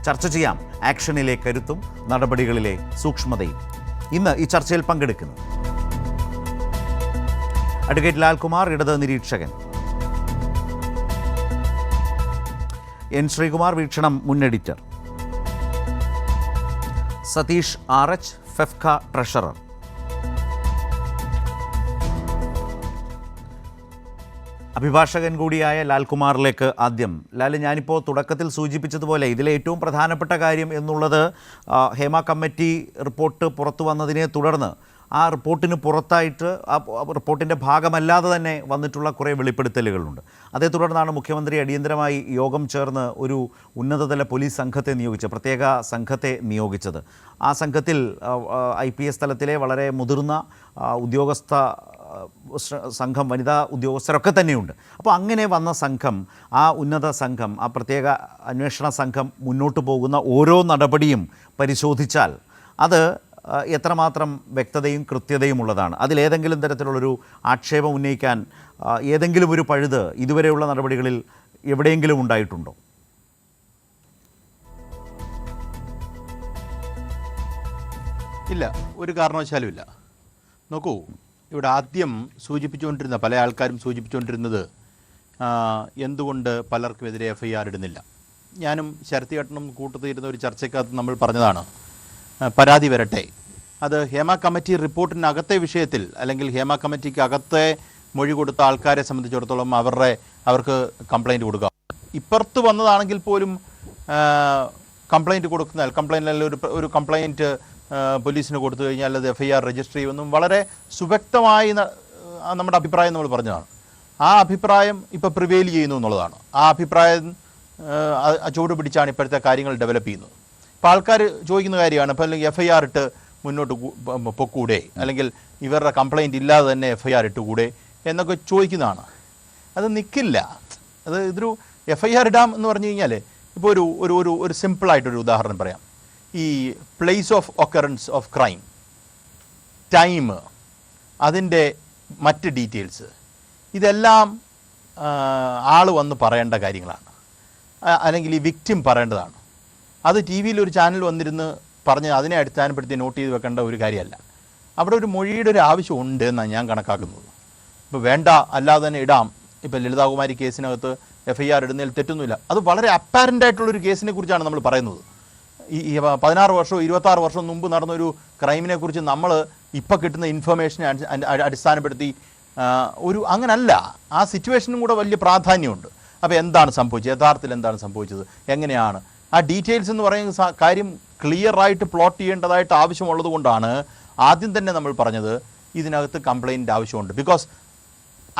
ചർച്ച ചെയ്യാം ആക്ഷനിലെ കരുത്തും നടപടികളിലെ സൂക്ഷ്മതയും. ഇന്ന് ഈ ചർച്ചയിൽ പങ്കെടുക്കുന്നത് അഡ്വക്കേറ്റ് ലാൽകുമാർ, ഇടത് നിരീക്ഷകൻ; എൻ ശ്രീകുമാർ, വീക്ഷണം മുൻ editor; Satheesh RH, FEFKA treasurer. അഭിഭാഷകൻ കൂടിയായ ലാൽകുമാറിലേക്ക് ആദ്യം. ലാൽ, ഞാനിപ്പോൾ തുടക്കത്തിൽ സൂചിപ്പിച്ചതുപോലെ ഇതിലെ ഏറ്റവും പ്രധാനപ്പെട്ട കാര്യം എന്നുള്ളത് ഹേമ കമ്മിറ്റി റിപ്പോർട്ട് പുറത്തു വന്നതിനെ തുടർന്ന് ആ റിപ്പോർട്ടിന് പുറത്തായിട്ട് ആ റിപ്പോർട്ടിൻ്റെ ഭാഗമല്ലാതെ തന്നെ വന്നിട്ടുള്ള കുറേ വെളിപ്പെടുത്തലുകളുണ്ട്. അതേ തുടർന്നാണ് മുഖ്യമന്ത്രി അടിയന്തരമായി യോഗം ചേർന്ന് ഒരു ഉന്നതതല പോലീസ് സംഘത്തെ പ്രത്യേക സംഘത്തെ നിയോഗിച്ചത്. ആ സംഘത്തിൽ IPS തലത്തിലെ വളരെ മുതിർന്ന ഉദ്യോഗസ്ഥ സംഘം, വനിതാ ഉദ്യോഗസ്ഥരൊക്കെ തന്നെയുണ്ട്. അപ്പോൾ അങ്ങനെ വന്ന സംഘം, ആ ഉന്നത സംഘം, ആ പ്രത്യേക അന്വേഷണ സംഘം മുന്നോട്ട് പോകുന്ന ഓരോ നടപടിയും പരിശോധിച്ചാൽ അത് എത്രമാത്രം വ്യക്തതയും കൃത്യതയും ഉള്ളതാണ്. അതിലേതെങ്കിലും തരത്തിലുള്ളൊരു ആക്ഷേപം ഉന്നയിക്കാൻ ഏതെങ്കിലും ഒരു പഴുത് ഇതുവരെയുള്ള നടപടികളിൽ എവിടെയെങ്കിലും ഉണ്ടായിട്ടുണ്ടോ? ഇല്ല, ഒരു കാരണവശാലും ഇല്ല. നോക്കൂ, ഇവിടെ ആദ്യം സൂചിപ്പിച്ചുകൊണ്ടിരുന്ന പല ആൾക്കാരും സൂചിപ്പിച്ചുകൊണ്ടിരുന്നത് എന്തുകൊണ്ട് പലർക്കുമെതിരെ FIR ഇടുന്നില്ല. ഞാനും ശരത്തിയേട്ടനും കൂട്ടുതീരുന്ന ഒരു ചർച്ചയ്ക്കകത്ത് നമ്മൾ പറഞ്ഞതാണ്, പരാതി വരട്ടെ. അത് ഹേമ കമ്മിറ്റി റിപ്പോർട്ടിനകത്തെ വിഷയത്തിൽ, അല്ലെങ്കിൽ ഹേമ കമ്മിറ്റിക്ക് അകത്തെ മൊഴി കൊടുത്ത ആൾക്കാരെ സംബന്ധിച്ചിടത്തോളം അവർക്ക് കംപ്ലയിൻറ്റ് കൊടുക്കാം. ഇപ്പുറത്ത് വന്നതാണെങ്കിൽ പോലും കംപ്ലയിൻറ്റ് കൊടുക്കുന്ന ഒരു കംപ്ലയിൻറ്റ് പോലീസിന് കൊടുത്തു കഴിഞ്ഞാൽ അത് FIR രജിസ്റ്റർ ചെയ്യുമെന്നും വളരെ സുവ്യക്തമായി നമ്മുടെ അഭിപ്രായം നമ്മൾ പറഞ്ഞതാണ്. ആ അഭിപ്രായം ഇപ്പോൾ പ്രിവെയിൽ ചെയ്യുന്നു എന്നുള്ളതാണ്. ആ അഭിപ്രായം ചൂട് പിടിച്ചാണ് ഇപ്പോഴത്തെ കാര്യങ്ങൾ ഡെവലപ്പ് ചെയ്യുന്നത്. ഇപ്പോൾ ആൾക്കാർ ചോദിക്കുന്ന കാര്യമാണ്, ഇപ്പോൾ അല്ലെങ്കിൽ FIR ഇട്ട് മുന്നോട്ട് പൊക്കൂടെ, അല്ലെങ്കിൽ ഇവരുടെ കംപ്ലയിൻറ്റ് ഇല്ലാതെ തന്നെ FIR ഇട്ടുകൂടെ എന്നൊക്കെ ചോദിക്കുന്നതാണ്. അത് നിൽക്കില്ല. ഇതൊരു FIR ഇടാം എന്ന് പറഞ്ഞു കഴിഞ്ഞാൽ, ഇപ്പോൾ ഒരു സിമ്പിളായിട്ടൊരു ഉദാഹരണം പറയാം. ഈ place of occurrence of crime, time, അതിൻ്റെ മറ്റ് ഡീറ്റെയിൽസ്, ഇതെല്ലാം ആൾ വന്ന് പറയേണ്ട കാര്യങ്ങളാണ്, അല്ലെങ്കിൽ ഈ വിക്ടിം പറയേണ്ടതാണ്. അത് TV ഒരു ചാനൽ വന്നിരുന്ന് പറഞ്ഞ് അതിനെ അടിസ്ഥാനപ്പെടുത്തി നോട്ട് ചെയ്ത് വെക്കേണ്ട ഒരു കാര്യമല്ല. അവിടെ ഒരു മൊഴിയുടെ ഒരു ആവശ്യം ഉണ്ട് എന്നാണ് ഞാൻ കണക്കാക്കുന്നത്. ഇപ്പോൾ വേണ്ട, അല്ലാതെ തന്നെ ഇടാം. ഇപ്പോൾ ലളിതാകുമാരി കേസിനകത്ത് FIR ഇടുന്നതിൽ തെറ്റൊന്നുമില്ല. അത് വളരെ അപ്പാരൻ്റ് ആയിട്ടുള്ളൊരു കേസിനെ കുറിച്ചാണ് നമ്മൾ പറയുന്നത്. ഈ 16 വർഷവും 26 വർഷവും മുമ്പ് നടന്നൊരു ക്രൈമിനെ കുറിച്ച് നമ്മൾ ഇപ്പോൾ കിട്ടുന്ന ഇൻഫർമേഷനെ അടിസ്ഥാനപ്പെടുത്തി അങ്ങനല്ല, ആ സിറ്റുവേഷനും കൂടെ വലിയ പ്രാധാന്യമുണ്ട്. അപ്പോൾ എന്താണ് സംഭവിച്ചത്, യഥാർത്ഥത്തിൽ എന്താണ് സംഭവിച്ചത്, എങ്ങനെയാണ്, ആ ഡീറ്റെയിൽസ് എന്ന് പറയുന്ന കാര്യം ക്ലിയറായിട്ട് പ്ലോട്ട് ചെയ്യേണ്ടതായിട്ട് ആവശ്യമുള്ളത് കൊണ്ടാണ് ആദ്യം തന്നെ നമ്മൾ പറഞ്ഞത് ഇതിനകത്ത് കംപ്ലയിൻറ്റ് ആവശ്യമുണ്ട്. ബിക്കോസ്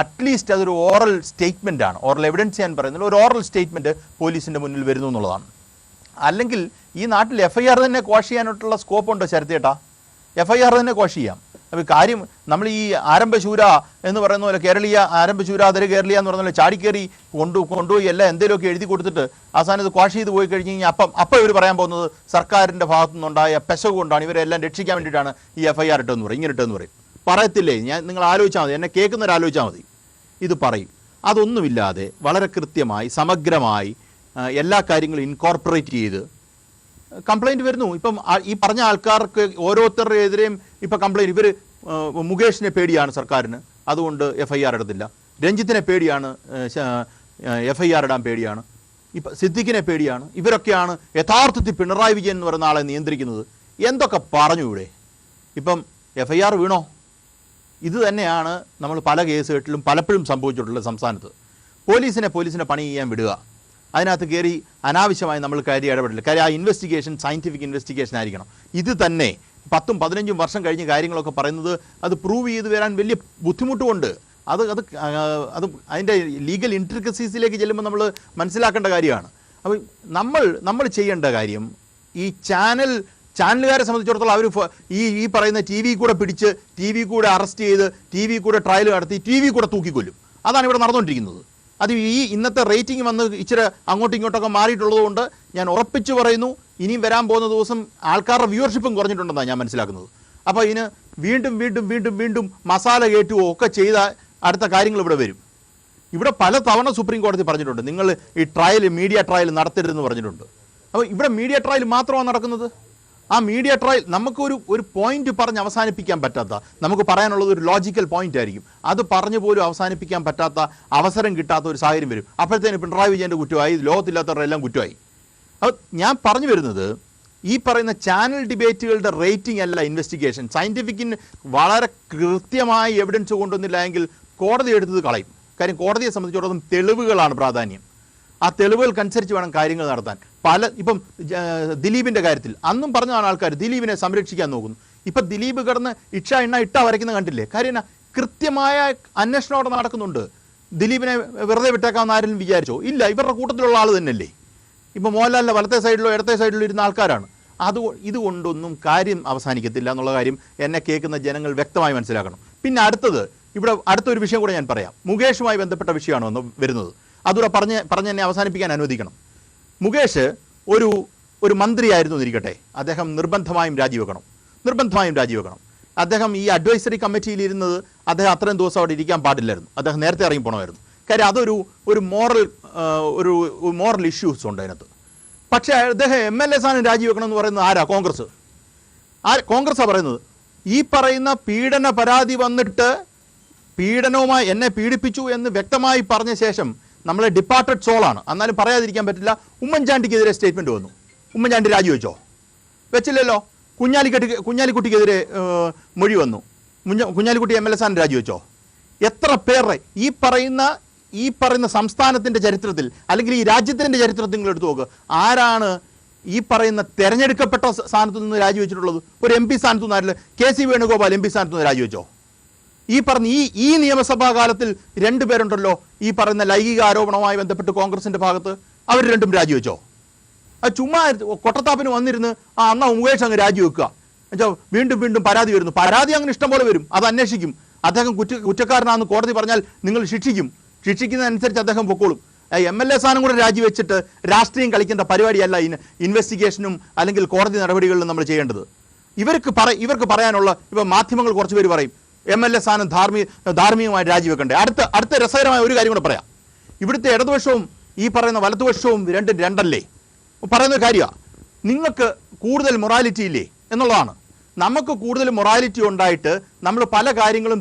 അറ്റ്ലീസ്റ്റ് അതൊരു ഓറൽ സ്റ്റേറ്റ്മെൻ്റ് ആണ്. ഓറൽ എവിഡൻസ് ഞാൻ പറയുന്നത് ഒരു ഓറൽ സ്റ്റേറ്റ്മെൻറ്റ് പോലീസിൻ്റെ മുന്നിൽ വരുന്നു എന്നുള്ളതാണ്. അല്ലെങ്കിൽ ഈ നാട്ടിൽ FIR തന്നെ ക്വാഷ് ചെയ്യാനായിട്ടുള്ള സ്കോപ്പുണ്ടോ ശരത്തേട്ടാ? FIR തന്നെ ക്വാഷ് ചെയ്യാം. അപ്പോൾ കാര്യം നമ്മൾ ഈ ആരംഭശൂര എന്ന് പറയുന്ന പോലെ, കേരളീയ ആരംഭശൂര അതര കേരളീയ എന്ന് പറയുന്ന പോലെ ചാടിക്കേറി കൊണ്ടുപോയി എല്ലാം എന്തെങ്കിലുമൊക്കെ എഴുതി കൊടുത്തിട്ട് അവസാനം ഇത് ക്വാഷ് ചെയ്ത് പോയി കഴിഞ്ഞ് കഴിഞ്ഞാൽ അപ്പം ഇവർ പറയാൻ പോകുന്നത് സർക്കാരിൻ്റെ ഭാഗത്തു നിന്നുണ്ടായ പെശക് കൊണ്ടാണ്, ഇവരെല്ലാം രക്ഷിക്കാൻ വേണ്ടിയിട്ടാണ് ഈ FIR ഇട്ടെന്ന് പറയും, ഇങ്ങനെ ഇട്ടെന്ന് പറയും. പറയത്തില്ലേ? നിങ്ങൾ ആലോചിച്ചാൽ മതി, എന്നെ കേൾക്കുന്നവരാലോചിച്ചാൽ മതി. ഇത് പറയും. അതൊന്നുമില്ലാതെ വളരെ കൃത്യമായി സമഗ്രമായി എല്ലാ കാര്യങ്ങളും ഇൻകോർപ്പറേറ്റ് ചെയ്ത് കംപ്ലയിൻറ്റ് വരുന്നു. ഇപ്പം ഈ പറഞ്ഞ ആൾക്കാർക്ക് ഓരോരുത്തരുടെ എതിരെയും ഇപ്പം കംപ്ലയിൻറ്റ്, ഇവർ മുകേഷിനെ പേടിയാണ് സർക്കാരിന്, അതുകൊണ്ട് FIR ഇടത്തില്ല. രഞ്ജിത്തിനെ പേടിയാണ്, FIR ഇടാൻ പേടിയാണ്. ഇപ്പം സിദ്ദിഖിനെ പേടിയാണ്. ഇവരൊക്കെയാണ് യഥാർത്ഥത്തിൽ പിണറായി വിജയൻ എന്ന് പറയുന്ന ആളെ നിയന്ത്രിക്കുന്നത്. എന്തൊക്കെ പറഞ്ഞു ഇവിടെ? ഇപ്പം FIR വീണോ? ഇത് തന്നെയാണ് നമ്മൾ പല കേസുകളിലും പലപ്പോഴും സംഭവിച്ചിട്ടുള്ളത് സംസ്ഥാനത്ത്. പോലീസിനെ പണി ചെയ്യാൻ വിടുക, അതിനകത്ത് കയറി അനാവശ്യമായി നമ്മൾ കാര്യം ഇടപെടില്ല. കാര്യം ആ ഇൻവെസ്റ്റിഗേഷൻ സയൻറ്റിഫിക് ഇൻവെസ്റ്റിഗേഷൻ ആയിരിക്കണം. ഇത് തന്നെ 10-15 വർഷം കഴിഞ്ഞ് കാര്യങ്ങളൊക്കെ പറയുന്നത് അത് പ്രൂവ് ചെയ്ത് വരാൻ വലിയ ബുദ്ധിമുട്ടുമുണ്ട്. അതിൻ്റെ ലീഗൽ ഇൻട്രിക്കസീസിലേക്ക് ചെല്ലുമ്പോൾ നമ്മൾ മനസ്സിലാക്കേണ്ട കാര്യമാണ്. അപ്പോൾ നമ്മൾ ചെയ്യേണ്ട കാര്യം, ഈ ചാനലുകാരെ സംബന്ധിച്ചിടത്തോളം അവർ ഈ പറയുന്ന TV കൂടെ പിടിച്ച്, TV കൂടെ അറസ്റ്റ് ചെയ്ത്, TV കൂടെ ട്രയൽ നടത്തി, TV കൂടെ തൂക്കിക്കൊല്ലും. അതാണ് ഇവിടെ നടന്നുകൊണ്ടിരിക്കുന്നത്. അത് ഈ ഇന്നത്തെ റേറ്റിംഗ് വന്ന് ഇച്ചിരി അങ്ങോട്ടും ഇങ്ങോട്ടൊക്കെ മാറിയിട്ടുള്ളത് കൊണ്ട് ഞാൻ ഉറപ്പിച്ച് പറയുന്നു, ഇനിയും വരാൻ പോകുന്ന ദിവസം ആൾക്കാരുടെ വ്യൂവർഷിപ്പും കുറഞ്ഞിട്ടുണ്ടെന്നാണ് ഞാൻ മനസ്സിലാക്കുന്നത്. അപ്പോൾ ഇതിന് വീണ്ടും മസാല കയറ്റുകയോ ഒക്കെ ചെയ്ത അടുത്ത കാര്യങ്ങൾ ഇവിടെ വരും. ഇവിടെ പല തവണ സുപ്രീം കോടതി പറഞ്ഞിട്ടുണ്ട്, നിങ്ങൾ ഈ മീഡിയ ട്രയൽ നടത്തരുതെന്ന് പറഞ്ഞിട്ടുണ്ട്. അപ്പോൾ ഇവിടെ മീഡിയ ട്രയൽ മാത്രമാണ് നടക്കുന്നത്. ആ മീഡിയ ട്രയൽ നമുക്കൊരു പോയിന്റ് പറഞ്ഞ് അവസാനിപ്പിക്കാൻ പറ്റാത്ത, നമുക്ക് പറയാനുള്ളത് ഒരു ലോജിക്കൽ പോയിന്റ് ആയിരിക്കും, അത് പറഞ്ഞു പോലും അവസാനിപ്പിക്കാൻ പറ്റാത്ത അവസരം കിട്ടാത്ത ഒരു സാഹചര്യം വരും. അപ്പോഴത്തേന് പിണറായി വിജയൻ്റെ കുറ്റമായി, ലോകത്തില്ലാത്തവരെല്ലാം കുറ്റമായി. അപ്പോൾ ഞാൻ പറഞ്ഞു വരുന്നത്, ഈ പറയുന്ന ചാനൽ ഡിബേറ്റുകളുടെ റേറ്റിംഗ് അല്ല ഇൻവെസ്റ്റിഗേഷൻ. സയൻറ്റിഫിക്കിന് വളരെ കൃത്യമായി എവിഡൻസ് കൊണ്ടുവന്നില്ല എങ്കിൽ കോടതി എടുത്തത് കളയും. കാര്യം കോടതിയെ സംബന്ധിച്ചിടത്തോളം തെളിവുകളാണ് പ്രാധാന്യം. ആ തെളിവുകൾക്കനുസരിച്ച് വേണം കാര്യങ്ങൾ നടത്താൻ. ഇപ്പം ദിലീപിൻ്റെ കാര്യത്തിൽ അന്നും പറഞ്ഞതാണ് ആൾക്കാർ ദിലീപിനെ സംരക്ഷിക്കാൻ നോക്കുന്നു. ഇപ്പം ദിലീപ് കിടന്ന് ഇട്ട വരയ്ക്കുന്ന കണ്ടില്ലേ? കാര്യം കൃത്യമായ അന്വേഷണം അവിടെ നടക്കുന്നുണ്ട്. ദിലീപിനെ വെറുതെ വിട്ടേക്കാമെന്ന് ആരെങ്കിലും വിചാരിച്ചോ? ഇല്ല, ഇവരുടെ കൂട്ടത്തിലുള്ള ആൾ തന്നെയല്ലേ. ഇപ്പം മോഹൻലാലിൻ്റെ വലത്തെ സൈഡിലോ ഇടത്തെ സൈഡിലോ ഇരുന്ന ആൾക്കാരാണ്. ഇതുകൊണ്ടൊന്നും കാര്യം അവസാനിക്കത്തില്ല എന്നുള്ള കാര്യം എന്നെ കേൾക്കുന്ന ജനങ്ങൾ വ്യക്തമായി മനസ്സിലാക്കണം. പിന്നെ ഇവിടെ അടുത്തൊരു വിഷയം കൂടെ ഞാൻ പറയാം. മുകേഷുമായി ബന്ധപ്പെട്ട വിഷയമാണ് ഒന്ന് വരുന്നത്. അതുകൂടെ പറഞ്ഞ് എന്നെ അവസാനിപ്പിക്കാൻ അനുവദിക്കണം. മുകേഷ് ഒരു മന്ത്രിയായിരുന്നു എന്നിരിക്കട്ടെ, അദ്ദേഹം നിർബന്ധമായും രാജിവെക്കണം. അദ്ദേഹം ഈ അഡ്വൈസറി കമ്മിറ്റിയിൽ ഇരുന്നത് അദ്ദേഹം അത്രയും ദിവസം അവിടെ ഇരിക്കാൻ പാടില്ലായിരുന്നു. അദ്ദേഹം നേരത്തെ ഇറങ്ങി പോകണമായിരുന്നു. കാര്യം അതൊരു മോറൽ ഇഷ്യൂസ് ഉണ്ട് അതിനകത്ത്. പക്ഷേ അദ്ദേഹം MLA സ്ഥാനം രാജിവെക്കണം എന്ന് പറയുന്നത് ആരാ? കോൺഗ്രസ്സാണ് പറയുന്നത്. ഈ പറയുന്ന പീഡന പരാതി വന്നിട്ട് പീഡനവുമായി എന്നെ പീഡിപ്പിച്ചു എന്ന് വ്യക്തമായി പറഞ്ഞ ശേഷം നമ്മളെ ഡിപ്പാർട്ടഡ് സോളാണ്, എന്നാലും പറയാതിരിക്കാൻ പറ്റില്ല. ഉമ്മൻചാണ്ടിക്കെതിരെ സ്റ്റേറ്റ്മെൻറ്റ് വന്നു. ഉമ്മൻചാണ്ടി രാജിവെച്ചോ? വെച്ചില്ലല്ലോ. കുഞ്ഞാലിക്കുട്ടിക്കെതിരെ മൊഴി വന്നു. കുഞ്ഞാലിക്കുട്ടി MLA സ്ഥാനം രാജിവെച്ചോ? എത്ര പേരുടെ ഈ പറയുന്ന സംസ്ഥാനത്തിൻ്റെ ചരിത്രത്തിൽ അല്ലെങ്കിൽ ഈ രാജ്യത്തിൻ്റെ ചരിത്രത്തിൽ നിങ്ങൾ എടുത്തു നോക്ക്, ആരാണ് ഈ പറയുന്ന തെരഞ്ഞെടുക്കപ്പെട്ട സ്ഥാനത്തു നിന്ന് രാജിവെച്ചിട്ടുള്ളത്? ഒരു MP സ്ഥാനത്തു നിന്നാരില്ല. KC വേണുഗോപാൽ MP സ്ഥാനത്തു നിന്ന് രാജിവെച്ചോ? ഈ നിയമസഭാ കാലത്തിൽ 2 പേരുണ്ടല്ലോ ഈ പറയുന്ന ലൈംഗിക ആരോപണവുമായി ബന്ധപ്പെട്ട് കോൺഗ്രസിൻ്റെ ഭാഗത്ത്, അവർ രണ്ടും രാജിവെച്ചോ? ചുമ്മാ കൊട്ടത്താപ്പിന് വന്നിരുന്ന് അന്നാ മുകേഷ് അങ്ങ് രാജിവെക്കുക എന്നുവെച്ചാൽ വീണ്ടും പരാതി വരുന്നു. പരാതി അങ്ങനെ ഇഷ്ടം പോലെ വരും, അത് അന്വേഷിക്കും. അദ്ദേഹം കുറ്റക്കാരനാണെന്ന് കോടതി പറഞ്ഞാൽ നിങ്ങൾ ശിക്ഷിക്കുന്നതനുസരിച്ച് അദ്ദേഹം പൊക്കോളും. MLA സ്ഥാനം കൂടെ രാജിവെച്ചിട്ട് രാഷ്ട്രീയം കളിക്കേണ്ട പരിപാടിയല്ല ഇൻവെസ്റ്റിഗേഷനും അല്ലെങ്കിൽ കോടതി നടപടികളിലും നമ്മൾ ചെയ്യേണ്ടത്. ഇവർക്ക് പറയാനുള്ള, ഇപ്പം മാധ്യമങ്ങൾ കുറച്ച് പേര് പറയും MLA സ്ഥാനം ധാർമ്മികമായി രാജിവെക്കണ്ടേ. അടുത്ത രസകരമായ ഒരു കാര്യം കൂടെ പറയാം. ഇവിടുത്തെ ഇടതുപക്ഷവും ഈ പറയുന്ന വലതുപക്ഷവും രണ്ടല്ലേ പറയുന്ന കാര്യമാണ്. നിങ്ങൾക്ക് കൂടുതൽ മൊറാലിറ്റി ഇല്ലേ എന്നുള്ളതാണ്. നമുക്ക് കൂടുതൽ മൊറാലിറ്റി ഉണ്ടായിട്ട് നമ്മൾ പല കാര്യങ്ങളും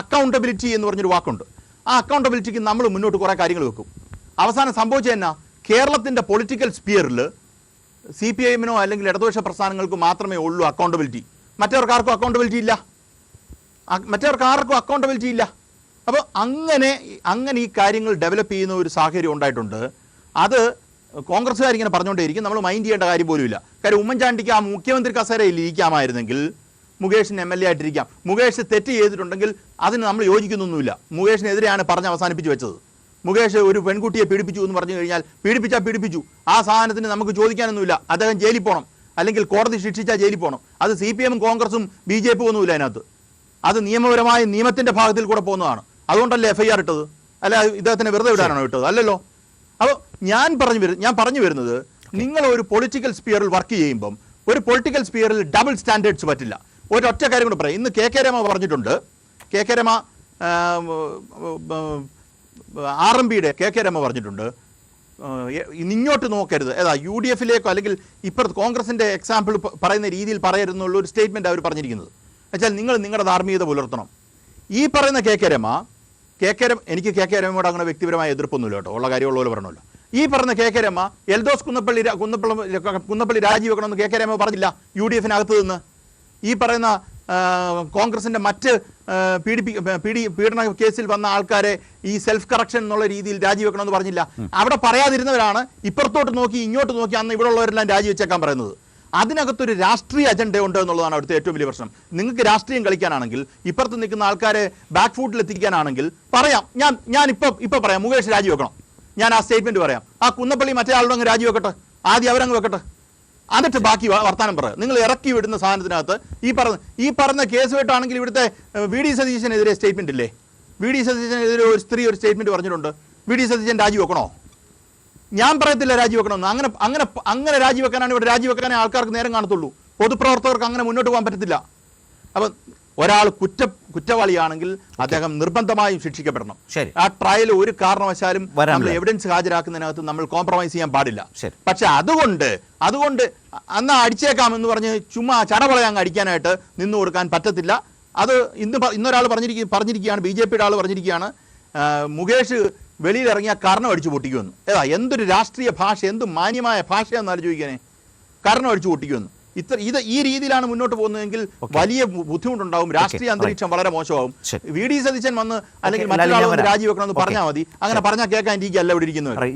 അക്കൗണ്ടബിലിറ്റി എന്ന് പറഞ്ഞൊരു വാക്കുണ്ട്. ആ അക്കൗണ്ടബിലിറ്റിക്ക് നമ്മൾ മുന്നോട്ട് കുറേ കാര്യങ്ങൾ വെക്കും. അവസാനം സംഭവിച്ചത് എന്നാ? കേരളത്തിൻ്റെ പൊളിറ്റിക്കൽ സ്പിയറിൽ CPIM-നോ അല്ലെങ്കിൽ ഇടതുപക്ഷ പ്രസ്ഥാനങ്ങൾക്ക് മാത്രമേ ഉള്ളൂ അക്കൗണ്ടബിലിറ്റി. മറ്റവർക്ക് ആർക്കും അക്കൗണ്ടബിലിറ്റി ഇല്ല. അപ്പോൾ അങ്ങനെ ഈ കാര്യങ്ങൾ ഡെവലപ്പ് ചെയ്യുന്ന ഒരു സാഹചര്യം ഉണ്ടായിട്ടുണ്ട്. അത് കോൺഗ്രസ്സുകാരിങ്ങനെ പറഞ്ഞുകൊണ്ടേയിരിക്കും, നമ്മൾ മൈൻഡ് ചെയ്യേണ്ട കാര്യം പോലും ഇല്ല. കാര്യം ഉമ്മൻചാണ്ടിക്ക് ആ മുഖ്യമന്ത്രി കസേരയിൽ ഇരിക്കാമായിരുന്നെങ്കിൽ മുകേഷിന് MLA ആയിട്ടിരിക്കാം. മുകേഷ് തെറ്റ് ചെയ്തിട്ടുണ്ടെങ്കിൽ അതിന് നമ്മൾ യോജിക്കുന്നൊന്നുമില്ല. മുകേഷിനെതിരെയാണ് പറഞ്ഞ് അവസാനിപ്പിച്ച് വെച്ചത്. മുകേഷ് ഒരു പെൺകുട്ടിയെ പീഡിപ്പിച്ചു എന്ന് പറഞ്ഞു കഴിഞ്ഞാൽ പീഡിപ്പിച്ചു, ആ സാധനത്തിന് നമുക്ക് ചോദിക്കാനൊന്നുമില്ല. അദ്ദേഹം ജയിലിൽ പോകണം, അല്ലെങ്കിൽ കോടതി ശിക്ഷിച്ചാൽ ജയിലിൽ പോകണം. അത് CPM-ഉം കോൺഗ്രസും BJP ഒന്നുമില്ല അതിനകത്ത്. അത് നിയമപരമായ നിയമത്തിൻ്റെ ഭാഗത്തിൽ കൂടെ പോകുന്നതാണ്. അതുകൊണ്ടല്ലേ FIR ഇട്ടത്? അല്ല ഇദ്ദേഹത്തിനെ വെറുതെ വിടാനാണോ ഇട്ടത്? അല്ലല്ലോ. അപ്പോൾ ഞാൻ പറഞ്ഞു വരുന്നത്, നിങ്ങൾ ഒരു പൊളിറ്റിക്കൽ സ്പിയറിൽ വർക്ക് ചെയ്യുമ്പം ഒരു പൊളിറ്റിക്കൽ സ്പിയറിൽ ഡബിൾ സ്റ്റാൻഡേർഡ്സ് പറ്റില്ല. ഒരൊറ്റ കാര്യം കൂടെ പറയാം. ഇന്ന് KK രമ പറഞ്ഞിട്ടുണ്ട്. KK രമ RMPയുടെ KK രമ പറഞ്ഞിട്ടുണ്ട്, ഇങ്ങോട്ട് നോക്കരുത്. UDF-ലേക്കോ അല്ലെങ്കിൽ ഇപ്പുറത്ത് കോൺഗ്രസിൻ്റെ എക്സാമ്പിൾ പറയുന്ന രീതിയിൽ പറയരുതെന്നുള്ള ഒരു സ്റ്റേറ്റ്മെൻറ്റ് അവർ പറഞ്ഞിരിക്കുന്നത്. എന്നുവെച്ചാൽ നിങ്ങൾ നിങ്ങളുടെ ധാർമ്മികത പുലർത്തണം. ഈ പറയുന്ന KK രമ എനിക്ക് KK രമയോട് അങ്ങനെ വ്യക്തിപരമായ എതിർപ്പൊന്നുമില്ല കേട്ടോ, ഉള്ള കാര്യമുള്ള പോലെ പറഞ്ഞല്ലോ. ഈ പറഞ്ഞ KK രമ എൽദോസ് കുന്നപ്പള്ളി രാജിവെക്കണമെന്ന് KK രമ പറഞ്ഞില്ല UDF-നകത്ത് നിന്ന്. ഈ പറയുന്ന കോൺഗ്രസിൻ്റെ മറ്റ് പീഡന കേസിൽ വന്ന ആൾക്കാരെ ഈ സെൽഫ് കറക്ഷൻ എന്നുള്ള രീതിയിൽ രാജിവെക്കണമെന്ന് പറഞ്ഞില്ല. അവിടെ പറയാതിരുന്നവരാണ് ഇപ്പുറത്തോട്ട് നോക്കി ഇങ്ങോട്ട് നോക്കി അന്ന് ഇവിടെ ഉള്ളവരെല്ലാം രാജിവെച്ചേക്കാൻ പറയുന്നത്. അതിനകത്തൊരു രാഷ്ട്രീയ അജണ്ട ഉണ്ട് എന്നുള്ളതാണ് അവിടുത്തെ ഏറ്റവും വലിയ പ്രശ്നം. നിങ്ങൾക്ക് രാഷ്ട്രീയം കളിക്കാനാണെങ്കിൽ, ഇപ്പുറത്ത് നിൽക്കുന്ന ആൾക്കാരെ ബാക്ക് ഫുട്ടിൽ എത്തിക്കാനാണെങ്കിൽ പറയാം. ഞാൻ ഇപ്പം പറയാം, മുകേഷ് രാജിവെക്കണം. ഞാൻ ആ സ്റ്റേറ്റ്മെൻറ്റ് പറയാം. ആ കുന്നപ്പള്ളി മറ്റേ ആളുടെ അങ്ങ് രാജിവെക്കട്ടെ, ആദ്യം അവരങ്ങ് വെക്കട്ടെ, എന്നിട്ട് ബാക്കി വർത്താനം പറയാം. നിങ്ങൾ ഇറക്കി വിടുന്ന സാധനത്തിനകത്ത് ഈ പറഞ്ഞ കേസ് വെട്ടാണെങ്കിൽ ഇവിടുത്തെ VD സതീശനെതിരെ സ്റ്റേറ്റ്മെൻറ്റ് ഇല്ലേ? VD സതീശനെതിരെ ഒരു സ്ത്രീ ഒരു സ്റ്റേറ്റ്മെൻറ്റ് പറഞ്ഞിട്ടുണ്ട്. VD സതീശൻ രാജിവെക്കണോ? ഞാൻ പറയത്തില്ല രാജിവെക്കണമെന്ന്. അങ്ങനെ രാജിവെക്കാനാണ് ഇവിടെ രാജിവെക്കാനേ ആൾക്കാർക്ക് നേരം കാണത്തുള്ളൂ. പൊതുപ്രവർത്തകർക്ക് അങ്ങനെ മുന്നോട്ട് പോകാൻ പറ്റത്തില്ല. അപ്പം ഒരാൾ കുറ്റവാളിയാണെങ്കിൽ അദ്ദേഹം നിർബന്ധമായും ശിക്ഷിക്കപ്പെടണം. ശരി. ആ ട്രയൽ ഒരു കാരണവശാലും വരാൻ നമ്മൾ പറ്റില്ല. എവിഡൻസ് ഹാജരാക്കുന്നതിനകത്ത് നമ്മൾ കോംപ്രമൈസ് ചെയ്യാൻ പാടില്ല. ശരി. പക്ഷെ അതുകൊണ്ട് അന്ന് അടിച്ചേക്കാം എന്ന് പറഞ്ഞ് ചുമ്മാ ചടപളയെ അങ്ങ് അടിക്കാനായിട്ട് നിന്നു കൊടുക്കാൻ പറ്റത്തില്ല. അത് ഇന്നൊരാൾ പറഞ്ഞിരിക്കുകയാണ്, BJPയുടെ ആൾ പറഞ്ഞിരിക്കുകയാണ്, മുകേഷ് വെളിയിലിറങ്ങിയ കർണം അടിച്ചു പൊട്ടിക്കുമെന്ന്. എന്തൊരു രാഷ്ട്രീയ ഭാഷ, എന്ത് മാന്യമായ ഭാഷയാണെന്ന് ആലോചിക്കാനേ, കർണം അടിച്ചു പൊട്ടിക്കുമെന്ന്. ഈ രീതിയിലാണ് മുന്നോട്ട് പോകുന്നതെങ്കിൽ വലിയ ബുദ്ധിമുട്ടുണ്ടാവും. രാഷ്ട്രീയ അന്തരീക്ഷം വളരെ മോശമാവും. VD സതീശൻ വന്ന് അല്ലെങ്കിൽ മറ്റൊരാൾ രാജിവെക്കണമെന്ന് പറഞ്ഞാൽ മതി. അങ്ങനെ പറഞ്ഞാൽ കേൾക്കാൻ ഇരിക്കുകയല്ല ഇവിടെ ഇരിക്കുന്നത്.